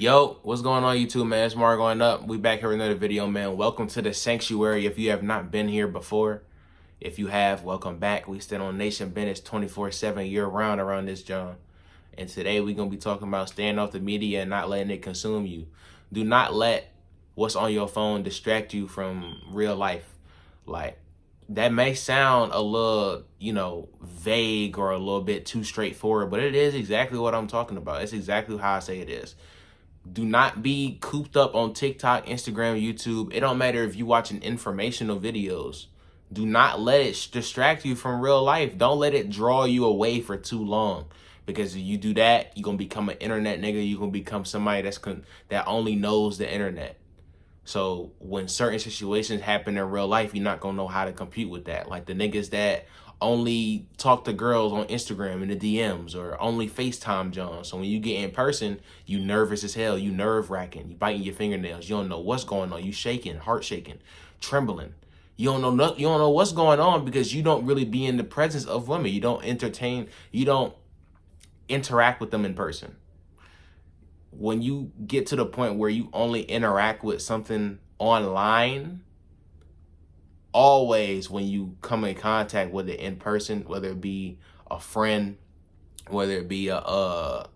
Yo, what's going on YouTube, man? It's Mark going up. We back here with another video, man. Welcome to the sanctuary. If you have not been here before, if you have, welcome back. We stand on Nation Business 24/7 year round around this John. And today we're going to be talking about staying off the media and not letting it consume you. Do not let what's on your phone distract you from real life. Like, that may sound a little, vague or a little bit too straightforward, but it is exactly what I'm talking about. It's exactly how I say it is. Do not be cooped up on TikTok, Instagram, YouTube. It don't matter if you're watching informational videos. Do not let it distract you from real life. Don't let it draw you away for too long. Because if you do that, you're going to become an internet nigga. You're going to become somebody that only knows the internet. So when certain situations happen in real life, you're not going to know how to compete with that. Like the niggas that only talk to girls on Instagram in the DMs or only FaceTime John. So when you get in person, you nervous as hell. You nerve wracking. You biting your fingernails. You don't know what's going on. You shaking, heart shaking, trembling. You don't know what's going on because you don't really be in the presence of women. You don't entertain. You don't interact with them in person. When you get to the point where you only interact with something online, always when you come in contact with it in person, whether it be a friend, whether it be a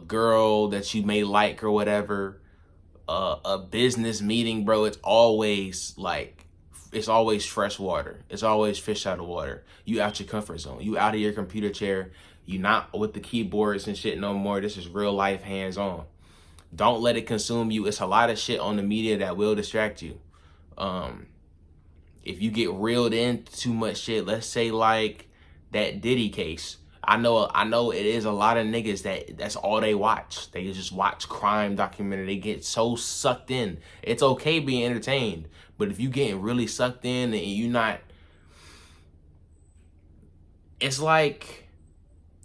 girl that you may like or whatever, a business meeting, bro, it's always fresh water. It's always fish out of water. You out your comfort zone. You out of your computer chair. You not with the keyboards and shit no more. This is real life, hands on. Don't let it consume you. It's a lot of shit on the media that will distract you. If you get reeled into too much shit, let's say like that Diddy case. I know it is a lot of niggas that's all they watch. They just watch crime documentary. They get so sucked in. It's okay being entertained, but if you getting really sucked in and you not, it's like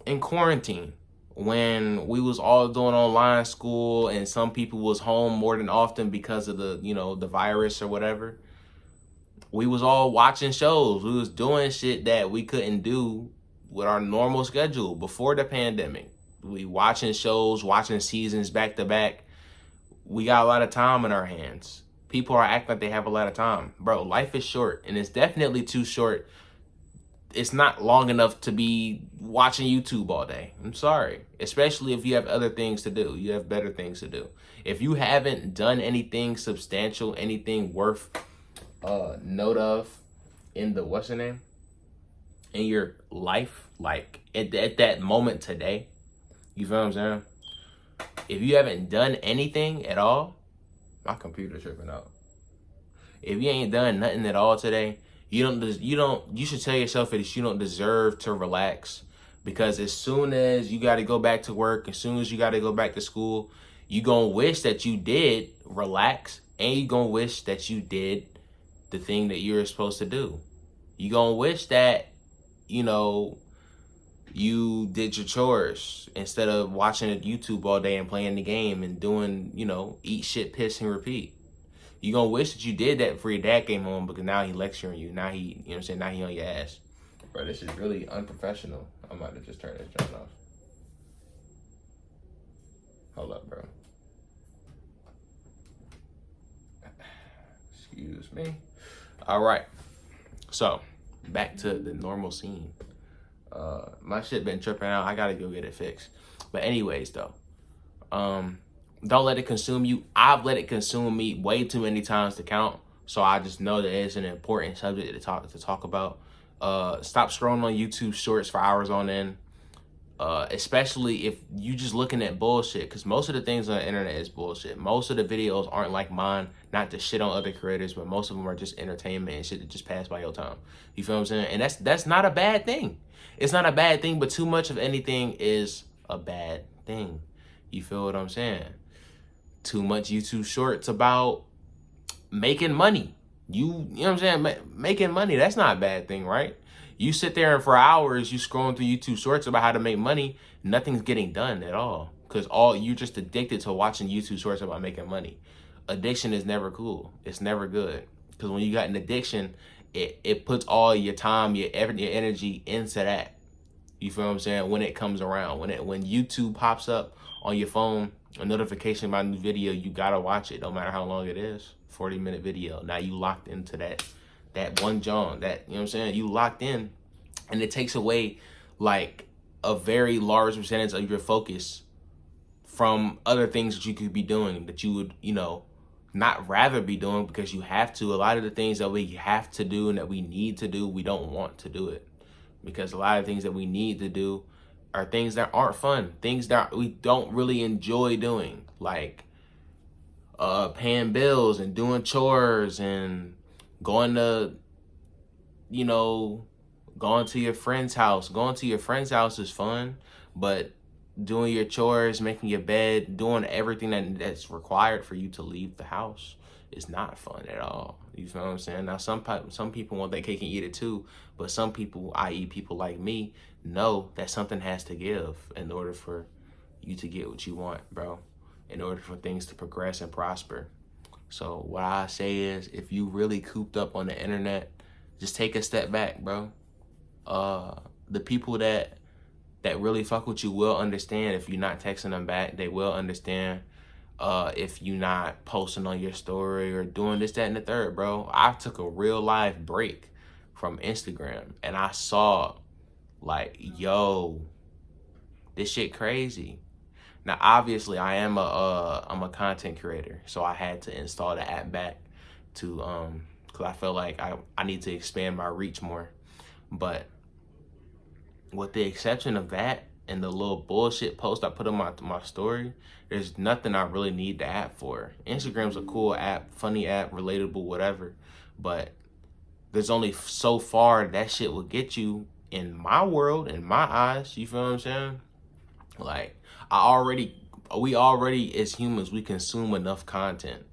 in quarantine when we was all doing online school and some people was home more than often because of the virus or whatever. We was all watching shows. We was doing shit that we couldn't do with our normal schedule before the pandemic. We watching shows, watching seasons back to back. We got a lot of time in our hands. People are acting like they have a lot of time. Bro, life is short, and it's definitely too short. It's not long enough to be watching YouTube all day. I'm sorry. Especially if you have other things to do. You have better things to do. If you haven't done anything substantial, anything worth note of in the what's your name in your life, like at that moment today, you feel what I'm saying? If you haven't done anything at all, my computer's tripping out. If you ain't done nothing at all today, you should tell yourself that you don't deserve to relax, because as soon as you got to go back to work, as soon as you got to go back to school, you gonna wish that you did relax, and you gonna wish that you did the thing that you're supposed to do. You gonna wish that, you did your chores instead of watching YouTube all day and playing the game and doing, eat, shit, piss, and repeat. You gonna wish that you did that before your dad came home, because now he lecturing you. Now he, now he on your ass. Bro, this is really unprofessional. I'm about to just turn this joint off. Hold up, bro. Excuse me. All right. So, back to the normal scene. My shit been tripping out. I gotta go get it fixed. But anyways, though, don't let it consume you. I've let it consume me way too many times to count. So I just know that it's an important subject to talk about. Stop scrolling on YouTube Shorts for hours on end. Especially if you just looking at bullshit, because most of the things on the internet is bullshit. Most of the videos aren't like mine, not to shit on other creators, but most of them are just entertainment and shit that just pass by your time. You feel what I'm saying? And that's not a bad thing. It's not a bad thing, but too much of anything is a bad thing. You feel what I'm saying? Too much YouTube Shorts about making money. You know what I'm saying? Making money, that's not a bad thing, right? You sit there and for hours, you scrolling through YouTube Shorts about how to make money, nothing's getting done at all. Because you're just addicted to watching YouTube Shorts about making money. Addiction is never cool. It's never good. Because when you got an addiction, it puts all your time, your energy into that. You feel what I'm saying? When it comes around, when YouTube pops up on your phone, a notification about a new video, you gotta watch it, no matter how long it is. 40-minute video. Now you locked into that one John, that, you know what I'm saying? You locked in, and it takes away like a very large percentage of your focus from other things that you could be doing that you would, not rather be doing because you have to. A lot of the things that we have to do and that we need to do, we don't want to do it, because a lot of things that we need to do are things that aren't fun, things that we don't really enjoy doing, like paying bills and doing chores and going to, going to your friend's house. Going to your friend's house is fun, but doing your chores, making your bed, doing everything that's required for you to leave the house is not fun at all. You feel what I'm saying? Now, some people want that cake and eat it too, but some people, i.e. people like me, know that something has to give in order for you to get what you want, bro, in order for things to progress and prosper. So what I say is, if you really cooped up on the internet, just take a step back, bro. The people that really fuck with you will understand if you're not texting them back. They will understand if you're not posting on your story or doing this, that, and the third, bro. I took a real life break from Instagram, and I saw, like, yo, this shit crazy. Now, obviously, I'm a content creator, so I had to install the app back to because I felt like I need to expand my reach more. But with the exception of that and the little bullshit post I put on my story, there's nothing I really need the app for. Instagram's a cool app, funny app, relatable, whatever. But there's only so far that shit will get you in my world, in my eyes. You feel what I'm saying? Like, we already as humans, we consume enough content.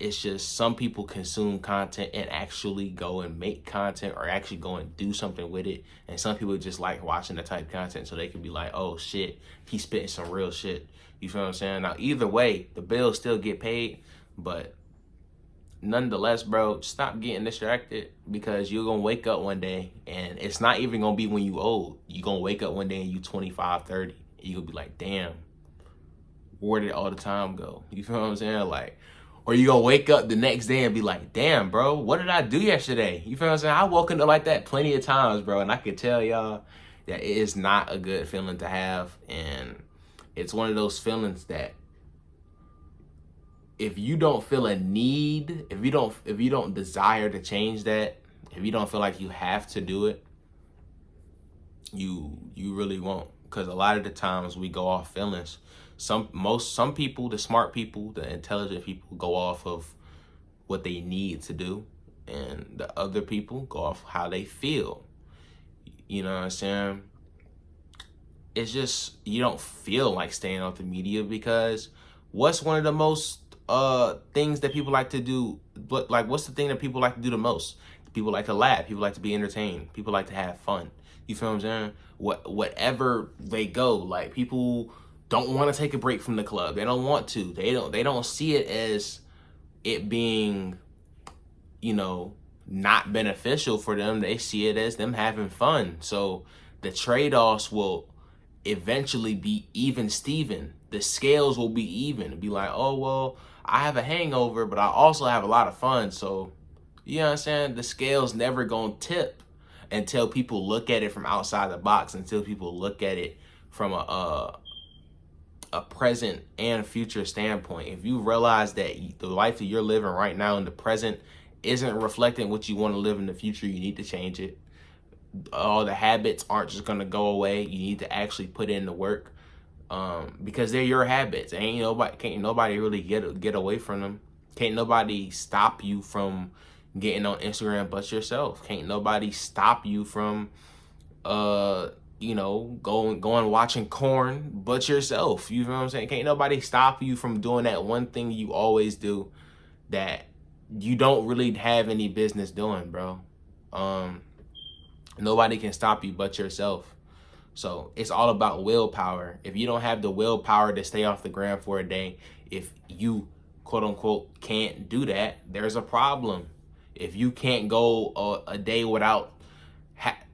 It's just some people consume content and actually go and make content or actually go and do something with it. And some people just like watching the type of content so they can be like, oh shit, he's spitting some real shit. You feel what I'm saying? Now, either way, the bills still get paid, but nonetheless, bro, stop getting distracted, because you're going to wake up one day and it's not even going to be when you old. You're going to wake up one day and you 25, 30. And you're going to be like, damn, where did all the time go? You feel what I'm saying? Like, or you gonna wake up the next day and be like, damn, bro, what did I do yesterday? You feel what I'm saying? I woke up like that plenty of times, bro. And I could tell y'all that it is not a good feeling to have. And it's one of those feelings that if you don't feel a need, if you don't desire to change that, if you don't feel like you have to do it, you really won't. Because a lot of the times we go off feelings. Some people, the smart people, the intelligent people, go off of what they need to do, and the other people go off how they feel. You know what I'm saying? It's just, you don't feel like staying off the media, because what's one of the most things that people like to do? But like, what's the thing that people like to do the most? People like to laugh. People like to be entertained. People like to have fun. You feel what I'm saying? Whatever they go, like, people don't want to take a break from the club. They don't want to. They don't see it as it being, not beneficial for them. They see it as them having fun. So the trade-offs will eventually be even Steven. The scales will be even. It'll be like, oh, well, I have a hangover, but I also have a lot of fun. So, you know what I'm saying? The scale's never gonna tip until people look at it from outside the box, until people look at it from a present and future standpoint. If you realize that the life that you're living right now in the present isn't reflecting what you want to live in the future, you need to change it. All the habits aren't just going to go away. You need to actually put in the work, because they're your habits. Can't nobody really get away from them. Can't nobody stop you from getting on Instagram but yourself. Can't nobody stop you from going watching corn but yourself. You know what I'm saying? Can't nobody stop you from doing that one thing you always do that you don't really have any business doing, bro. Nobody can stop you but yourself. So it's all about willpower. If you don't have the willpower to stay off the gram for a day, if you quote unquote can't do that, there's a problem. If you can't go a day without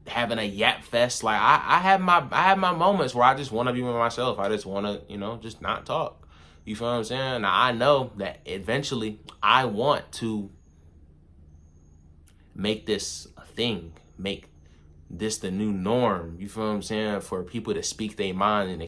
having a yap fest. Like I have my moments where I just want to be with myself. I just want to, just not talk. You feel what I'm saying? Now I know that eventually I want to make this a thing, make this the new norm. You feel what I'm saying? For people to speak their mind and